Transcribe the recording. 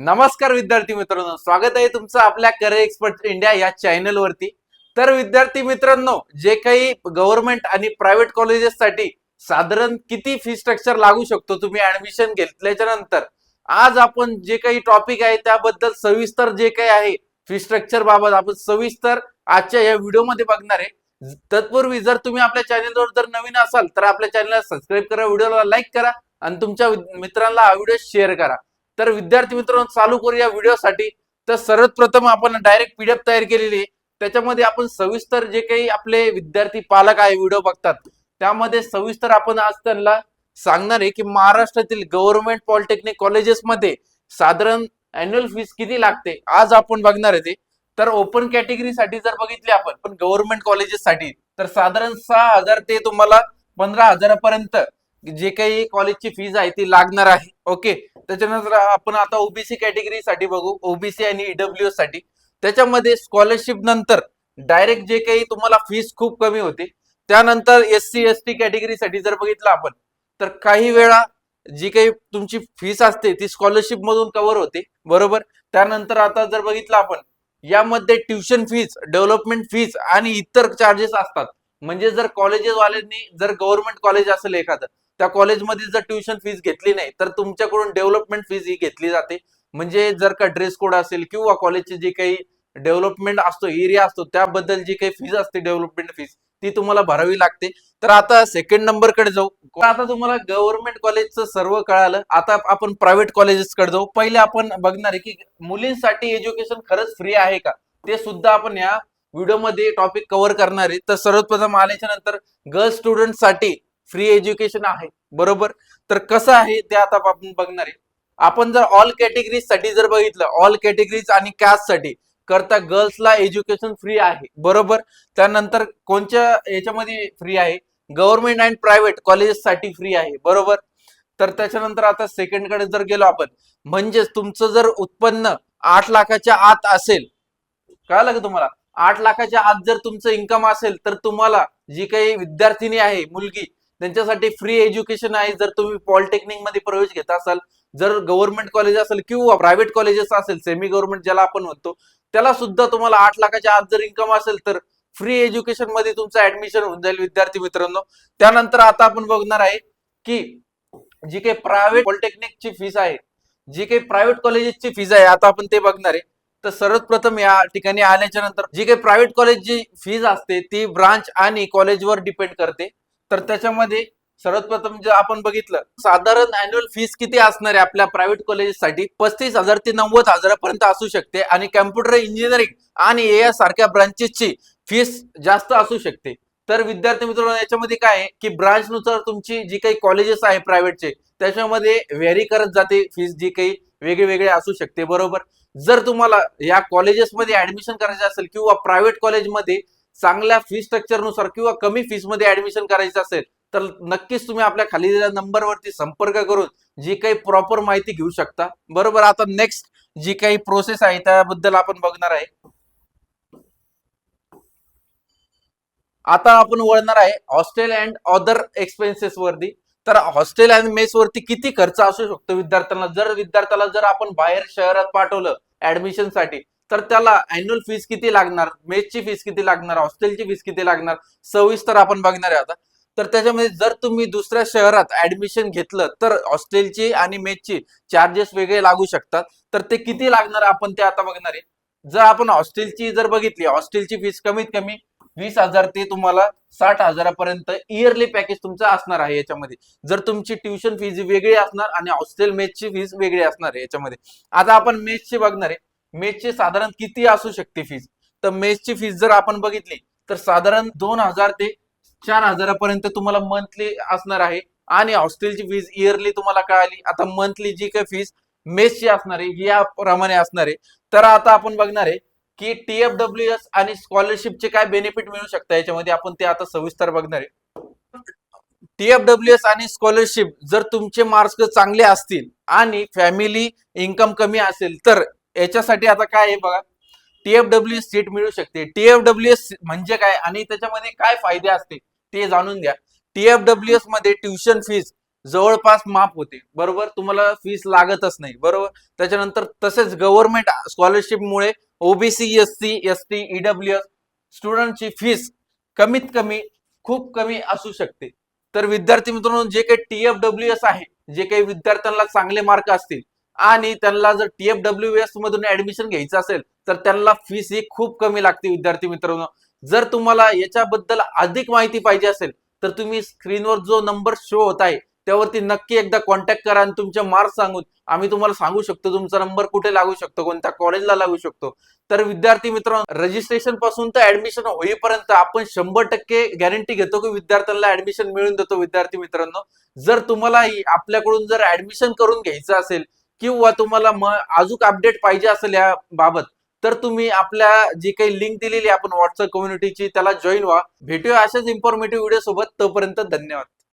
नमस्कार विद्यार्थी मित्रांनो, स्वागत आहे तुमचं आपल्या करिअर एक्सपर्ट इंडिया या चॅनल वरती। तर विद्यार्थी मित्रांनो, जे काही गव्हर्नमेंट आणि प्रायव्हेट कॉलेजेस साठी साधारण किती फी स्ट्रक्चर लागू शकतो तुम्ही ऍडमिशन घेतल्याच्या नंतर, आज आपण जे काही टॉपिक आहे त्याबद्दल सविस्तर जे काही आहे फी स्ट्रक्चर बाबत आपण सविस्तर आजच्या या व्हिडिओ मध्ये बघणार आहे। तत्पूर्वी जर तुम्ही आपल्या चॅनलवर जर नवीन असाल तर आपल्या चॅनलला सबस्क्राईब करा, व्हिडिओला लाईक करा आणि तुमच्या मित्रांना हा व्हिडिओ शेअर करा। तर विद्यार्थी मित्रांनो, चालू करूया व्हिडिओसाठी। तर सर्वप्रथम आपण डायरेक्ट पीडीएफ तयार केलेली आहे, त्याच्यामध्ये आपण सविस्तर जे काही आपले विद्यार्थी पालक आहे व्हिडिओ बघतात त्यामध्ये सविस्तर आपण आज त्यांना सांगणार आहे की महाराष्ट्रातील गव्हर्नमेंट पॉलिटेक्निक कॉलेजेस मध्ये साधारण अॅन्युअल फीस किती लागते आज आपण बघणार आहे ते। तर ओपन कॅटेगरी साठी जर बघितले आपण पण गव्हर्नमेंट कॉलेजेस साठी तर साधारण 6,000 ते तुम्हाला 15,000 पर्यंत जे काही कॉलेजची फीज आहे ती लागणार आहे। ओके, त्याच्यानंतर आपण आता ओबीसी कॅटेगरी साठी बघू, ओबीसी आणि ईडब्ल्यूएस साठी। त्याच्यामध्ये स्कॉलरशिप नंतर डायरेक्ट जे काही तुम्हाला फीस खूप कमी होते। त्यानंतर एससी एसटी कॅटेगरी साठी जर बघितलं आपण तर काही वेळा जी काही तुमची फीस असते ती स्कॉलरशिप मधून कव्हर होते, बरोबर। त्यानंतर आता जर बघितलं आपण यामध्ये ट्युशन फीज, डेव्हलपमेंट फीज आणि इतर चार्जेस असतात। म्हणजे जर कॉलेजेस वाल्यांनी जर गव्हर्नमेंट कॉलेज असेल एखादं, त्या कॉलेजमध्ये जर ट्युशन फीज घेतली नाही तर तुमच्याकडून डेव्हलपमेंट फीज ही घेतली जाते। म्हणजे जर का ड्रेस कोड असेल किंवा कॉलेजचे जे काही डेव्हलपमेंट असतो, एरिया असतो, त्याबद्दल जी काही फीज असते डेव्हलपमेंट फीज ती तुम्हाला भरावी लागते। तर आता सेकंड नंबर कडे जाऊ। आता तुम्हाला गव्हर्नमेंट कॉलेजचं सर्व कळालं, आता आपण प्रायव्हेट कॉलेजेस कडे जाऊ। पहिले आपण बघणार आहे की मुलींसाठी एज्युकेशन खरंच फ्री आहे का, ते सुद्धा आपण या व्हिडिओ मध्ये टॉपिक कव्हर करणार आहे। तर सर्वप्रथम आल्याच्या नंतर गर्ल्स स्टुडंट साठी फ्री एज्युकेशन आहे, बरोबर। तर कसं आहे ते आता आपण बघणार आहे। आपण जर ऑल कॅटेगरीज साठी जर बघितलं, ऑल कॅटेगरीज आणि कास्ट साठी करता गर्ल्सला एज्युकेशन फ्री आहे, बरोबर। त्यानंतर कोणत्या याच्यामध्ये फ्री आहे, गव्हर्नमेंट अँड प्रायव्हेट कॉलेजेस साठी फ्री आहे, बरोबर। तर त्याच्यानंतर आता सेकंड कडे जर गेलो आपण, म्हणजेच तुमचं जर उत्पन्न 8 लाखाच्या आत असेल, कळलं का तुम्हाला, 8 लाखाच्या आत जर तुमचं इन्कम असेल तर तुम्हाला जी काही विद्यार्थिनी आहे मुलगी त्यांच्यासाठी फ्री एज्युकेशन आहे। जर तुम्ही पॉलिटेक्निक मध्ये प्रवेश घेत असाल, जर गव्हर्नमेंट कॉलेज असेल किंवा प्रायव्हेट कॉलेजेस असेल, सेमी गव्हर्नमेंट ज्याला आपण म्हणतो, त्याला सुद्धा तुम्हाला 8 लाखाच्या आत जर इन्कम असेल तर फ्री एज्युकेशन मध्ये तुमचं ऍडमिशन होऊन जाईल विद्यार्थी मित्रांनो। त्यानंतर आता आपण बघणार आहे की जी काही प्रायव्हेट पॉलिटेक्निकची फीस आहे, जी काही प्रायव्हेट कॉलेजेसची फीस आहे, आता आपण ते बघणार आहे। तर सर्वप्रथम या ठिकाणी आल्याच्या नंतर जी काही प्रायव्हेट कॉलेजची फीज असते ती ब्रांच आणि कॉलेजवर डिपेंड करते। तर त्याच्यामध्ये सर्वात प्रथम जर आपण बघितलं, साधारण अॅन्युअल फीस किती असणार आहे आपल्या प्रायव्हेट कॉलेजसाठी 35,000 ते 90,000 पर्यंत असू शकते। आणि कॅम्प्युटर इंजिनिअरिंग आणि एआय सारख्या ब्रांचेसची फीस जास्त असू शकते। तर विद्यार्थी मित्रांनो, याच्यामध्ये काय आहे की ब्रांच नुसार तुमची जी काही कॉलेजेस आहे प्रायव्हेटचे त्याच्यामध्ये व्हेरी करत जाते, फीस जी काही वेगळे वेगळे असू शकते, बरोबर। जर तुम्हाला या कॉलेजेसमध्ये ऍडमिशन करायचं असेल किंवा प्रायव्हेट कॉलेजमध्ये चांगल्या फी स्ट्रक्चर नुसार किंवा कमी फीस मध्ये ऍडमिशन करायचं असेल तर नक्कीच तुम्ही आपल्या खाली दिलेल्या नंबरवरती संपर्क करून जी काही प्रॉपर माहिती घेऊ शकता, बरोबर। आता नेक्स्ट जी काही प्रोसेस आहे त्याबद्दल आपण बघणार आहे। आता आपण वळणार आहे हॉस्टेल अँड अदर एक्सपेन्सेस वरती। तर हॉस्टेल आणि मेस वरती किती खर्च असू शकतो विद्यार्थ्यांना, जर विद्यार्थ्याला जर आपण बाहेर शहरात पाठवलं ऍडमिशन साठी तर त्याला अॅन्युअल फीस किती लागणार, मेसची फीस किती लागणार, हॉस्टेलची फीस किती लागणार, सविस्तर आपण बघणार आहे आता। तर त्याच्यामध्ये जर तुम्ही दुसऱ्या शहरात ऍडमिशन घेतलं तर हॉस्टेलची आणि मेसची चार्जेस वेगळे लागू शकतात। तर ते किती लागणार आपण ते आता बघणार आहे। जर आपण हॉस्टेलची जर बघितली, हॉस्टेलची फीस कमीत कमी 20,000 ते तुम्हाला 60,000 पर्यंत इयरली पॅकेज तुमचं असणार आहे। याच्यामध्ये जर तुमची ट्युशन फीज वेगळी असणार आणि हॉस्टेल मेसची फीज वेगळी असणार आहे याच्यामध्ये। आता आपण मेसची बघणार आहे, मेसची साधारण किती असू शकते फीज। तर मेसची फीज जर आपण बघितली तर साधारण 2,000 ते 4,000 पर्यंत तुम्हाला मंथली असणार आहे। आणि हॉस्टेलची फीज इयरली तुम्हाला कळाली, आता मंथली जी काही फीज मेसची असणार आहे याप्रमाणे असणार आहे। तर आता आपण बघणार आहे की टीएफडब्ल्यूएस आणि स्कॉलरशिपचे काय बेनिफिट मिळू शकतात याच्यामध्ये, आपण ते आता सविस्तर बघणार आहे। टीएफडब्ल्यूएस आणि स्कॉलरशिप जर तुमचे मार्क्स चांगले असतील आणि फॅमिली इन्कम कमी असेल तर याच्यासाठी आता काय आहे बघा, टीएफडब्ल्यूएस सीट मिळू शकते। टीएफडब्ल्यूएस म्हणजे काय आणि त्याच्यामध्ये काय फायदे असते ते जाणून घ्या। टीएफडब्ल्यूएस मध्ये ट्युशन फीज जवळपास माफ होते, बरोबर. तुम्हाला फीस लागतच नाही, बरोबर. त्याच्यानंतर तसेच गव्हर्नमेंट स्कॉलरशिपमुळे ओबीसी, एससी, एसटी, ईडब्ल्यूएस स्टुडंटची फीस कमीत कमी खूप कमी असू शकते. तर विद्यार्थी मित्रांनो, जे काही TFWS आहे, जे काही विद्यार्थ्यांना चांगले मार्क असतील आणि त्यांना जर TFWS मधून ऍडमिशन घ्यायचं असेल तर त्यांना फीस ही खूप कमी लागते विद्यार्थी मित्रांनो. जर तुम्हाला याच्याबद्दल अधिक माहिती पाहिजे असेल तर तुम्ही स्क्रीनवर जो नंबर शो होत आहे त्यावरती नक्की एकदा कॉन्टॅक्ट करा आणि तुमचे मार्क्स सांगून आम्ही तुम्हाला सांगू शकतो तुमचा नंबर कुठे लागू शकतो, कोणत्या कॉलेजला लागू शकतो. तर विद्यार्थी मित्रांनो, रजिस्ट्रेशन पासून तर ऍडमिशन होईपर्यंत आपण 100% गॅरंटी घेतो की विद्यार्थ्यांना ऍडमिशन मिळून देतो. विद्यार्थी मित्रांनो, जर तुम्हाला आपल्याकडून जर ऍडमिशन करून घ्यायचं असेल किंवा तुम्हाला अजून अपडेट पाहिजे असेल या बाबत, तर तुम्ही आपल्या जी काही लिंक दिलेली आपण व्हॉट्सअप कम्युनिटीची त्याला जॉईन व्हा. भेटूया अशाच इन्फॉर्मेटिव्ह व्हिडिओ सोबत. तोपर्यंत धन्यवाद.